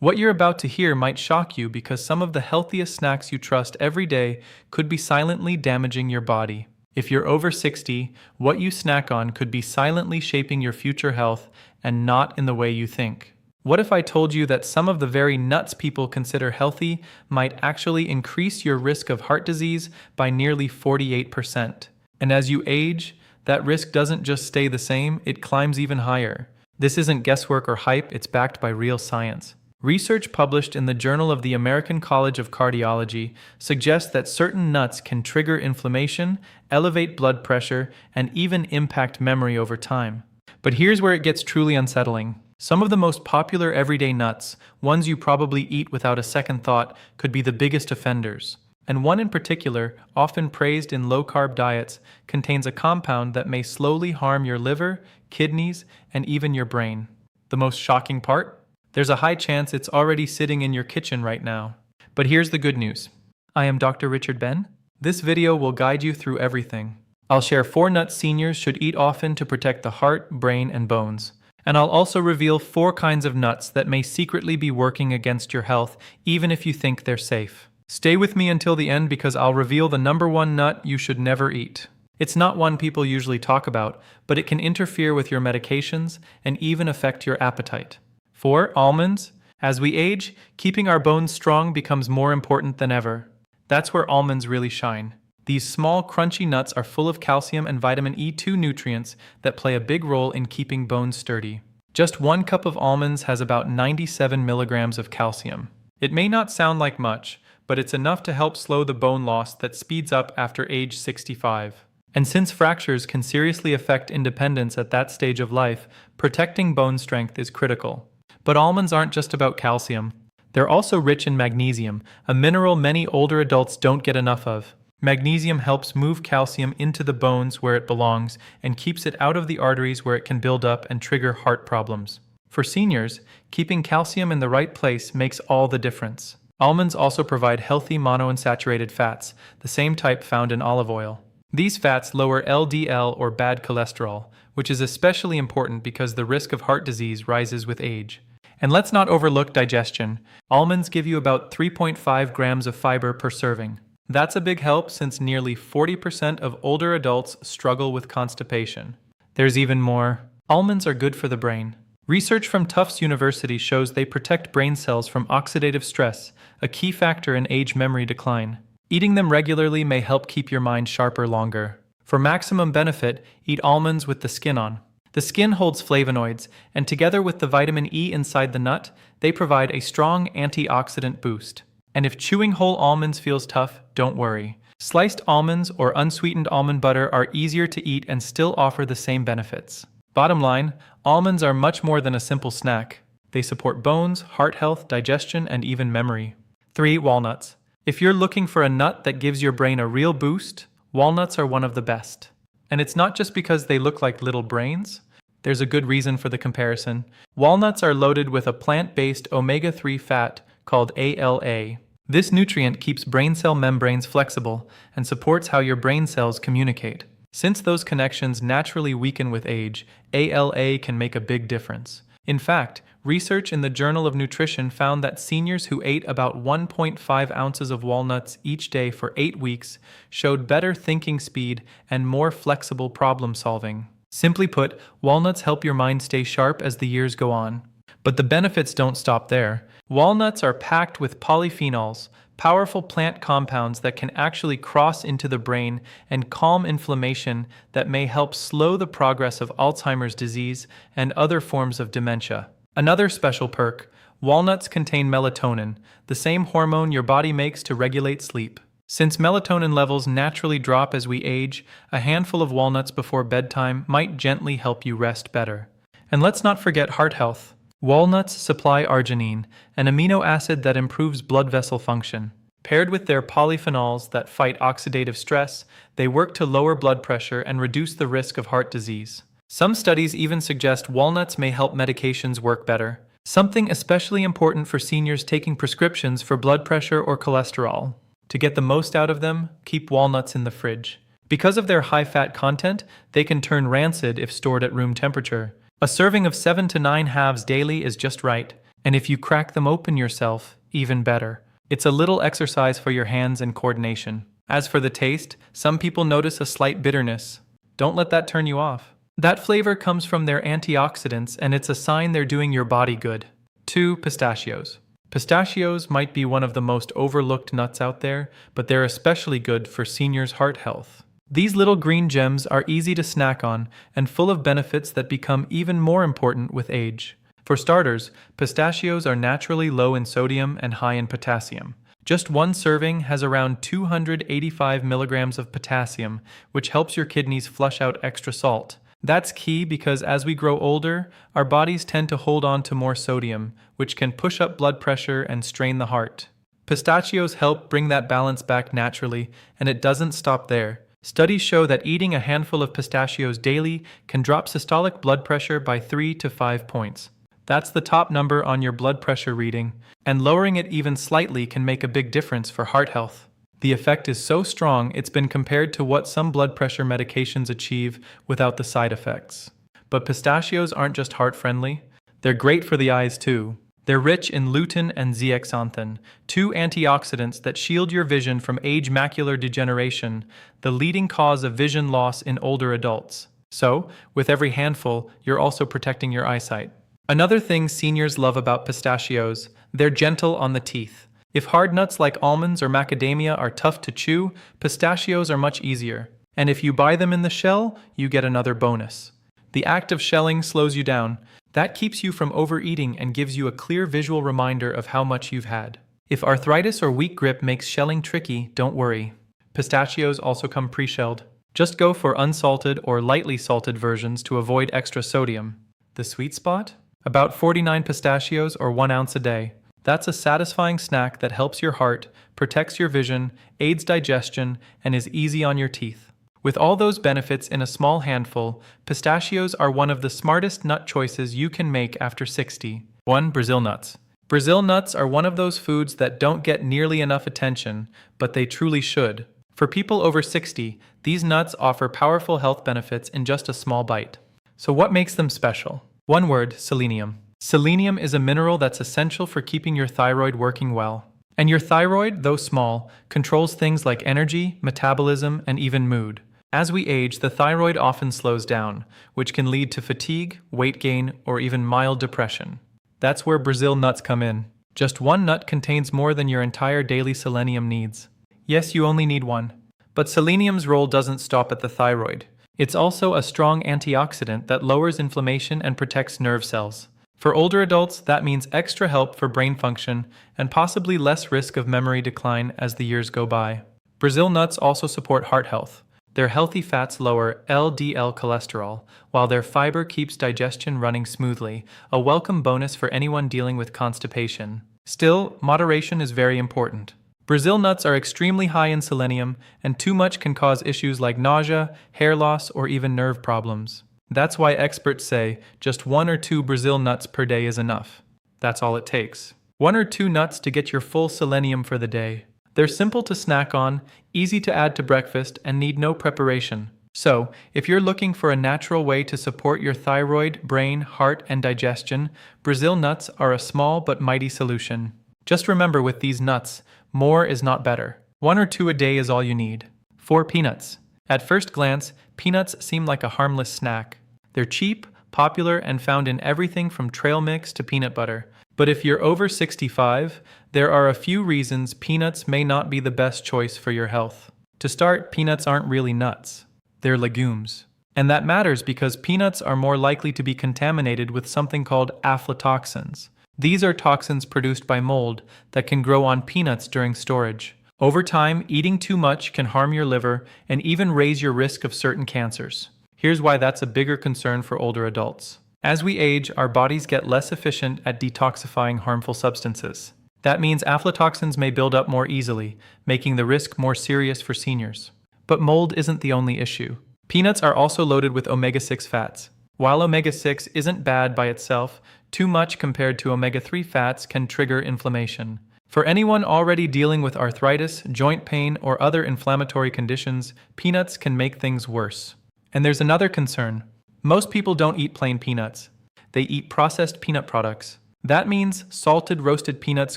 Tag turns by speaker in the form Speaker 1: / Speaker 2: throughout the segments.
Speaker 1: What you're about to hear might shock you because some of the healthiest snacks you trust every day could be silently damaging your body. If you're over 60, what you snack on could be silently shaping your future health and not in the way you think. What if I told you that some of the very nuts people consider healthy might actually increase your risk of heart disease by nearly 48%? And as you age, that risk doesn't just stay the same, it climbs even higher. This isn't guesswork or hype, it's backed by real science. Research published in the Journal of the American College of Cardiology suggests that certain nuts can trigger inflammation, elevate blood pressure, and even impact memory over time. But here's where it gets truly unsettling. Some of the most popular everyday nuts, ones you probably eat without a second thought, could be the biggest offenders. And one in particular, often praised in low-carb diets, contains a compound that may slowly harm your liver, kidneys, and even your brain. The most shocking part? There's a high chance it's already sitting in your kitchen right now. But here's the good news. I am Dr. Richard Ben. This video will guide you through everything. I'll share 4 nuts seniors should eat often to protect the heart, brain, and bones. And I'll also reveal 4 kinds of nuts that may secretly be working against your health, even if you think they're safe. Stay with me until the end because I'll reveal the #1 nut you should never eat. It's not one people usually talk about, but it can interfere with your medications and even affect your appetite. 4. Almonds. As we age, keeping our bones strong becomes more important than ever. That's where almonds really shine. These small, crunchy nuts are full of calcium and vitamin E2 nutrients that play a big role in keeping bones sturdy. Just 1 cup of almonds has about 97 milligrams of calcium. It may not sound like much, but it's enough to help slow the bone loss that speeds up after age 65. And since fractures can seriously affect independence at that stage of life, protecting bone strength is critical. But almonds aren't just about calcium. They're also rich in magnesium, a mineral many older adults don't get enough of. Magnesium helps move calcium into the bones where it belongs and keeps it out of the arteries where it can build up and trigger heart problems. For seniors, keeping calcium in the right place makes all the difference. Almonds also provide healthy monounsaturated fats, the same type found in olive oil. These fats lower LDL or bad cholesterol, which is especially important because the risk of heart disease rises with age. And let's not overlook digestion. Almonds give you about 3.5 grams of fiber per serving. That's a big help since nearly 40% of older adults struggle with constipation. There's even more. Almonds are good for the brain. Research from Tufts University shows they protect brain cells from oxidative stress, a key factor in age memory decline. Eating them regularly may help keep your mind sharper longer. For maximum benefit, eat almonds with the skin on. The skin holds flavonoids, and together with the vitamin E inside the nut, they provide a strong antioxidant boost. And if chewing whole almonds feels tough, don't worry. Sliced almonds or unsweetened almond butter are easier to eat and still offer the same benefits. Bottom line, almonds are much more than a simple snack. They support bones, heart health, digestion, and even memory. 3. Walnuts. If you're looking for a nut that gives your brain a real boost, walnuts are one of the best. And it's not just because they look like little brains. There's a good reason for the comparison. Walnuts are loaded with a plant-based omega-3 fat called ALA. This nutrient keeps brain cell membranes flexible and supports how your brain cells communicate. Since those connections naturally weaken with age, ALA can make a big difference. In fact, research in the Journal of Nutrition found that seniors who ate about 1.5 ounces of walnuts each day for 8 weeks showed better thinking speed and more flexible problem solving. Simply put, walnuts help your mind stay sharp as the years go on. But the benefits don't stop there. Walnuts are packed with polyphenols, powerful plant compounds that can actually cross into the brain and calm inflammation that may help slow the progress of Alzheimer's disease and other forms of dementia. Another special perk, walnuts contain melatonin, the same hormone your body makes to regulate sleep. Since melatonin levels naturally drop as we age, a handful of walnuts before bedtime might gently help you rest better. And let's not forget heart health. Walnuts supply arginine, an amino acid that improves blood vessel function. Paired with their polyphenols that fight oxidative stress, they work to lower blood pressure and reduce the risk of heart disease. Some studies even suggest walnuts may help medications work better, something especially important for seniors taking prescriptions for blood pressure or cholesterol. To get the most out of them, keep walnuts in the fridge. Because of their high fat content, they can turn rancid if stored at room temperature. A serving of 7 to 9 halves daily is just right. And if you crack them open yourself, even better. It's a little exercise for your hands and coordination. As for the taste, some people notice a slight bitterness. Don't let that turn you off. That flavor comes from their antioxidants, and it's a sign they're doing your body good. 2. Pistachios. Pistachios might be one of the most overlooked nuts out there, but they're especially good for seniors' heart health. These little green gems are easy to snack on and full of benefits that become even more important with age. For starters, pistachios are naturally low in sodium and high in potassium. Just one serving has around 285 milligrams of potassium, which helps your kidneys flush out extra salt. That's key because as we grow older, our bodies tend to hold on to more sodium, which can push up blood pressure and strain the heart. Pistachios help bring that balance back naturally, and it doesn't stop there. Studies show that eating a handful of pistachios daily can drop systolic blood pressure by 3 to 5 points. That's the top number on your blood pressure reading, and lowering it even slightly can make a big difference for heart health. The effect is so strong it's been compared to what some blood pressure medications achieve without the side effects. But pistachios aren't just heart-friendly, they're great for the eyes too. They're rich in lutein and zeaxanthin, two antioxidants that shield your vision from age macular degeneration, the leading cause of vision loss in older adults. So, with every handful, you're also protecting your eyesight. Another thing seniors love about pistachios, they're gentle on the teeth. If hard nuts like almonds or macadamia are tough to chew, pistachios are much easier. And if you buy them in the shell, you get another bonus. The act of shelling slows you down. That keeps you from overeating and gives you a clear visual reminder of how much you've had. If arthritis or weak grip makes shelling tricky, don't worry. Pistachios also come pre-shelled. Just go for unsalted or lightly salted versions to avoid extra sodium. The sweet spot? About 49 pistachios or 1 ounce a day. That's a satisfying snack that helps your heart, protects your vision, aids digestion, and is easy on your teeth. With all those benefits in a small handful, pistachios are one of the smartest nut choices you can make after 60. 1. Brazil nuts. Brazil nuts are one of those foods that don't get nearly enough attention, but they truly should. For people over 60, these nuts offer powerful health benefits in just a small bite. So what makes them special? One word, selenium. Selenium is a mineral that's essential for keeping your thyroid working well. And your thyroid, though small, controls things like energy, metabolism, and even mood. As we age, the thyroid often slows down, which can lead to fatigue, weight gain, or even mild depression. That's where Brazil nuts come in. Just one nut contains more than your entire daily selenium needs. Yes, you only need one. But selenium's role doesn't stop at the thyroid. It's also a strong antioxidant that lowers inflammation and protects nerve cells. For older adults, that means extra help for brain function and possibly less risk of memory decline as the years go by. Brazil nuts also support heart health. Their healthy fats lower LDL cholesterol, while their fiber keeps digestion running smoothly, a welcome bonus for anyone dealing with constipation. Still, moderation is very important. Brazil nuts are extremely high in selenium, and too much can cause issues like nausea, hair loss, or even nerve problems. That's why experts say just 1 or 2 Brazil nuts per day is enough. That's all it takes. 1 or 2 nuts to get your full selenium for the day. They're simple to snack on, easy to add to breakfast, and need no preparation. So, if you're looking for a natural way to support your thyroid, brain, heart, and digestion, Brazil nuts are a small but mighty solution. Just remember with these nuts, more is not better. 1 or 2 a day is all you need. 4. Peanuts. At first glance, peanuts seem like a harmless snack. They're cheap, popular, and found in everything from trail mix to peanut butter. But if you're over 65, there are a few reasons peanuts may not be the best choice for your health. To start, peanuts aren't really nuts. They're legumes. And that matters because peanuts are more likely to be contaminated with something called aflatoxins. These are toxins produced by mold that can grow on peanuts during storage. Over time, eating too much can harm your liver and even raise your risk of certain cancers. Here's why that's a bigger concern for older adults. As we age, our bodies get less efficient at detoxifying harmful substances. That means aflatoxins may build up more easily, making the risk more serious for seniors. But mold isn't the only issue. Peanuts are also loaded with omega-6 fats. While omega-6 isn't bad by itself, too much compared to omega-3 fats can trigger inflammation. For anyone already dealing with arthritis, joint pain, or other inflammatory conditions, peanuts can make things worse. And there's another concern. Most people don't eat plain peanuts. They eat processed peanut products. That means salted roasted peanuts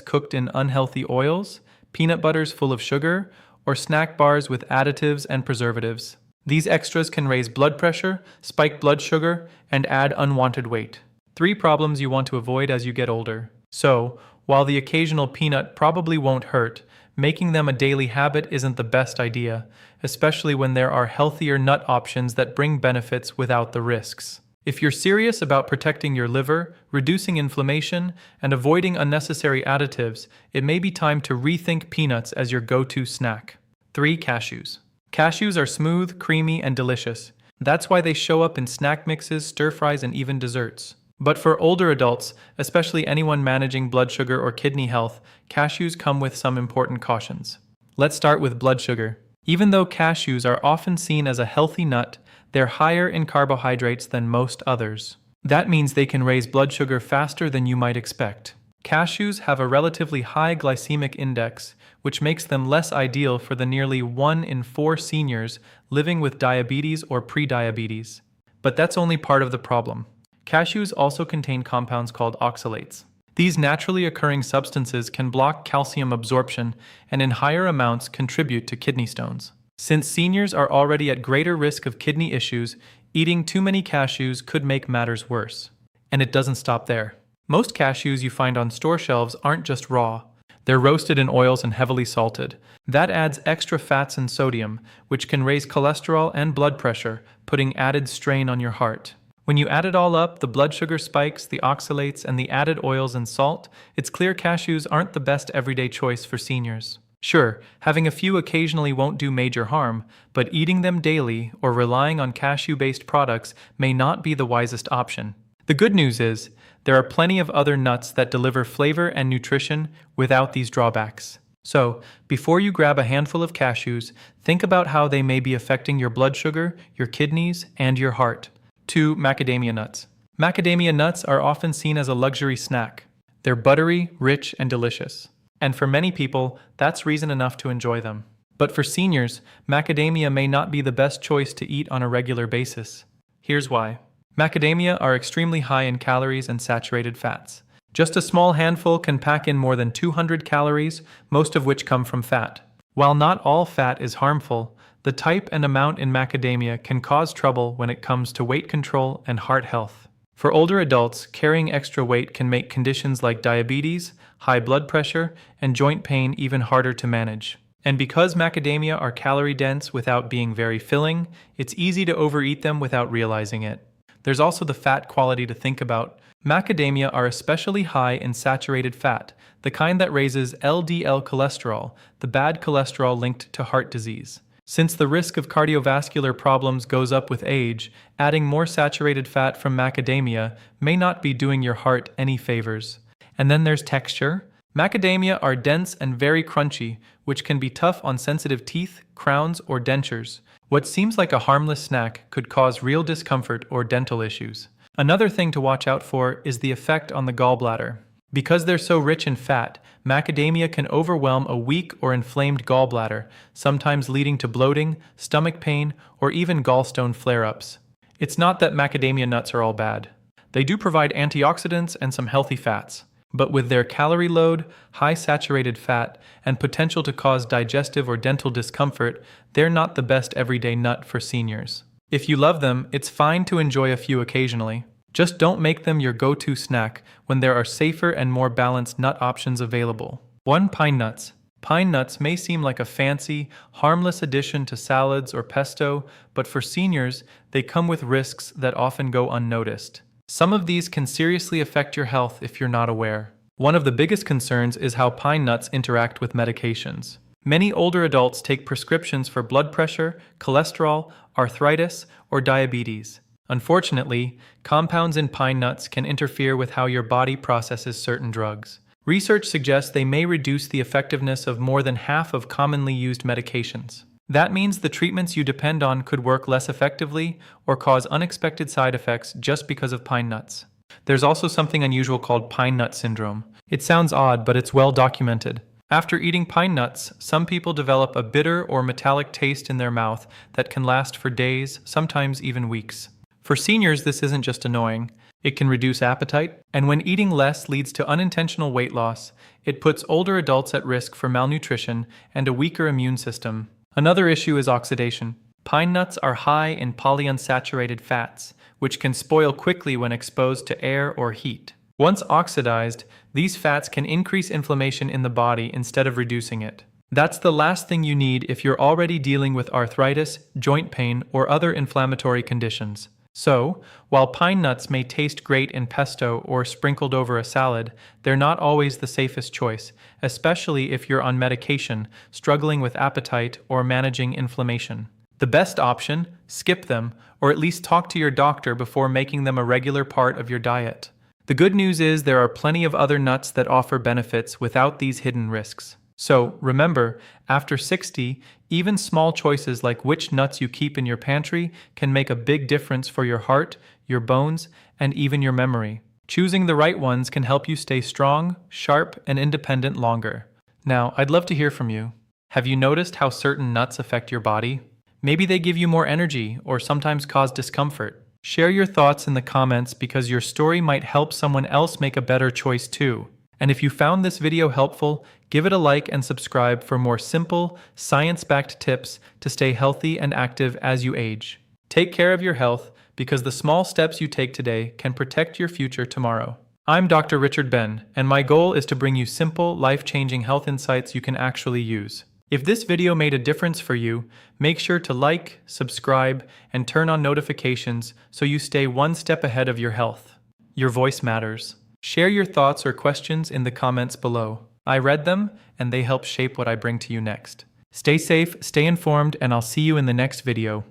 Speaker 1: cooked in unhealthy oils, peanut butters full of sugar, or snack bars with additives and preservatives. These extras can raise blood pressure, spike blood sugar, and add unwanted weight. 3 problems you want to avoid as you get older. So, while the occasional peanut probably won't hurt, making them a daily habit isn't the best idea, especially when there are healthier nut options that bring benefits without the risks. If you're serious about protecting your liver, reducing inflammation, and avoiding unnecessary additives, it may be time to rethink peanuts as your go-to snack. 3. Cashews. Cashews are smooth, creamy, and delicious. That's why they show up in snack mixes, stir-fries, and even desserts. But for older adults, especially anyone managing blood sugar or kidney health, cashews come with some important cautions. Let's start with blood sugar. Even though cashews are often seen as a healthy nut, they're higher in carbohydrates than most others. That means they can raise blood sugar faster than you might expect. Cashews have a relatively high glycemic index, which makes them less ideal for the nearly 1 in 4 seniors living with diabetes or prediabetes. But that's only part of the problem. Cashews also contain compounds called oxalates. These naturally occurring substances can block calcium absorption and in higher amounts contribute to kidney stones. Since seniors are already at greater risk of kidney issues, eating too many cashews could make matters worse. And it doesn't stop there. Most cashews you find on store shelves aren't just raw. They're roasted in oils and heavily salted. That adds extra fats and sodium, which can raise cholesterol and blood pressure, putting added strain on your heart. When you add it all up, the blood sugar spikes, the oxalates, and the added oils and salt, it's clear cashews aren't the best everyday choice for seniors. Sure, having a few occasionally won't do major harm, but eating them daily or relying on cashew-based products may not be the wisest option. The good news is, there are plenty of other nuts that deliver flavor and nutrition without these drawbacks. So, before you grab a handful of cashews, think about how they may be affecting your blood sugar, your kidneys, and your heart. 2. Macadamia nuts. Macadamia nuts are often seen as a luxury snack. They're buttery, rich, and delicious. And for many people, that's reason enough to enjoy them. But for seniors, macadamia may not be the best choice to eat on a regular basis. Here's why. Macadamia are extremely high in calories and saturated fats. Just a small handful can pack in more than 200 calories, most of which come from fat. While not all fat is harmful, the type and amount in macadamia can cause trouble when it comes to weight control and heart health. For older adults, carrying extra weight can make conditions like diabetes, high blood pressure, and joint pain even harder to manage. And because macadamia are calorie-dense without being very filling, it's easy to overeat them without realizing it. There's also the fat quality to think about. Macadamia are especially high in saturated fat, the kind that raises LDL cholesterol, the bad cholesterol linked to heart disease. Since the risk of cardiovascular problems goes up with age, adding more saturated fat from macadamia may not be doing your heart any favors. And then there's texture. Macadamia are dense and very crunchy, which can be tough on sensitive teeth, crowns, or dentures. What seems like a harmless snack could cause real discomfort or dental issues. Another thing to watch out for is the effect on the gallbladder. Because they're so rich in fat, macadamia can overwhelm a weak or inflamed gallbladder, sometimes leading to bloating, stomach pain, or even gallstone flare-ups. It's not that macadamia nuts are all bad. They do provide antioxidants and some healthy fats. But with their calorie load, high saturated fat, and potential to cause digestive or dental discomfort, they're not the best everyday nut for seniors. If you love them, it's fine to enjoy a few occasionally. Just don't make them your go-to snack when there are safer and more balanced nut options available. 1. Pine nuts. Pine nuts may seem like a fancy, harmless addition to salads or pesto, but for seniors, they come with risks that often go unnoticed. Some of these can seriously affect your health if you're not aware. One of the biggest concerns is how pine nuts interact with medications. Many older adults take prescriptions for blood pressure, cholesterol, arthritis, or diabetes. Unfortunately, compounds in pine nuts can interfere with how your body processes certain drugs. Research suggests they may reduce the effectiveness of more than half of commonly used medications. That means the treatments you depend on could work less effectively or cause unexpected side effects just because of pine nuts. There's also something unusual called pine nut syndrome. It sounds odd, but it's well documented. After eating pine nuts, some people develop a bitter or metallic taste in their mouth that can last for days, sometimes even weeks. For seniors, this isn't just annoying. It can reduce appetite, and when eating less leads to unintentional weight loss, it puts older adults at risk for malnutrition and a weaker immune system. Another issue is oxidation. Pine nuts are high in polyunsaturated fats, which can spoil quickly when exposed to air or heat. Once oxidized, these fats can increase inflammation in the body instead of reducing it. That's the last thing you need if you're already dealing with arthritis, joint pain, or other inflammatory conditions. So, while pine nuts may taste great in pesto or sprinkled over a salad, they're not always the safest choice, especially if you're on medication, struggling with appetite, or managing inflammation. The best option? Skip them, or at least talk to your doctor before making them a regular part of your diet. The good news is there are plenty of other nuts that offer benefits without these hidden risks. So, remember, after 60, even small choices like which nuts you keep in your pantry can make a big difference for your heart, your bones, and even your memory. Choosing the right ones can help you stay strong, sharp, and independent longer. Now, I'd love to hear from you. Have you noticed how certain nuts affect your body? Maybe they give you more energy or sometimes cause discomfort. Share your thoughts in the comments because your story might help someone else make a better choice too. And if you found this video helpful, give it a like and subscribe for more simple, science-backed tips to stay healthy and active as you age. Take care of your health because the small steps you take today can protect your future tomorrow. I'm Dr. Richard Ben, and my goal is to bring you simple, life-changing health insights you can actually use. If this video made a difference for you, make sure to like, subscribe, and turn on notifications so you stay one step ahead of your health. Your voice matters. Share your thoughts or questions in the comments below. I read them, and they help shape what I bring to you next. Stay safe, stay informed, and I'll see you in the next video.